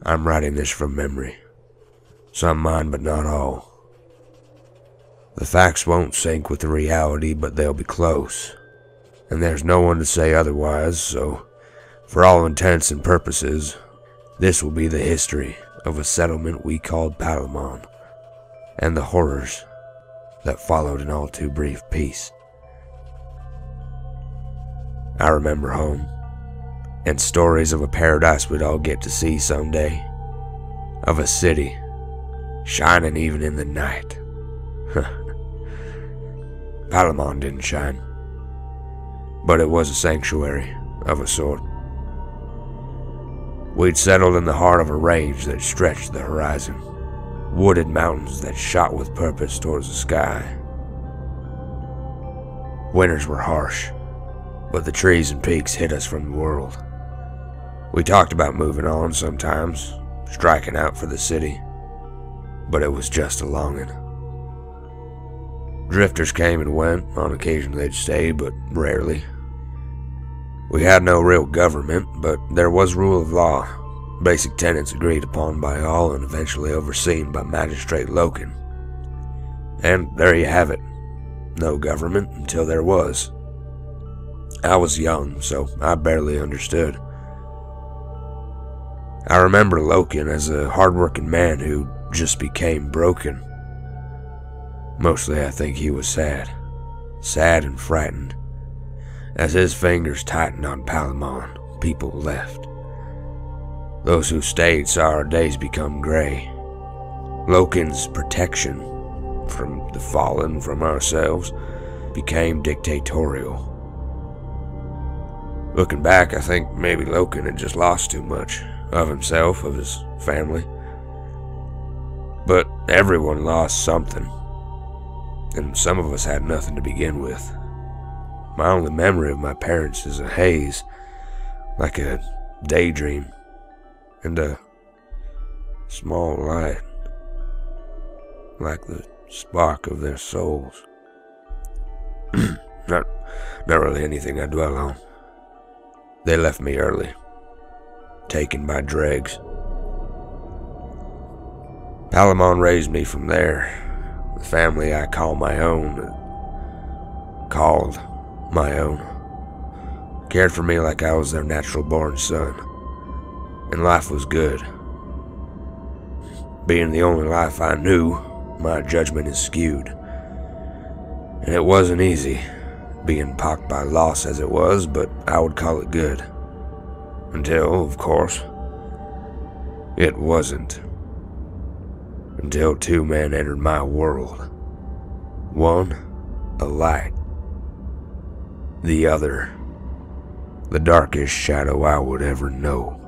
I'm writing this from memory. Some mine, but not all. The facts won't sync with the reality, but they'll be close. And there's no one to say otherwise, so for all intents and purposes, this will be the history of a settlement we called Palamon, and the horrors that followed an all too brief peace. I remember home, and stories of a paradise we'd all get to see someday, of a city shining even in the night. Palamon didn't shine, but it was a sanctuary of a sort. We'd settled in the heart of a range that stretched the horizon, wooded mountains that shot with purpose towards the sky. Winters were harsh, but the trees and peaks hid us from the world. We talked about moving on sometimes, striking out for the city, but it was just a longing. Drifters came and went. On occasion they'd stay, but rarely. We had no real government, but there was rule of law, basic tenets agreed upon by all and eventually overseen by Magistrate Loken. And there you have it. No government until there was. I was young, so I barely understood. I remember Loken as a hard-working man who just became broken. Mostly I think he was sad and frightened. As his fingers tightened on Palamon, people left. Those who stayed saw our days become gray. Loken's protection from the fallen, from ourselves, became dictatorial. Looking back, I think maybe Loken had just lost too much of himself, of his family. But everyone lost something, and some of us had nothing to begin with. My only memory of my parents is a haze, like a daydream, and a small light, like the spark of their souls. Not really anything I dwell on. They left me early, taken by dregs. Palamon raised me from there, the family I call my own, called my own, cared for me like I was their natural-born son, and life was good. Being the only life I knew, my judgment is skewed, and it wasn't easy, being pocked by loss as it was, but I would call it good. Until, of course, it wasn't. Until two men entered my world. One, a light. The other, the darkest shadow I would ever know.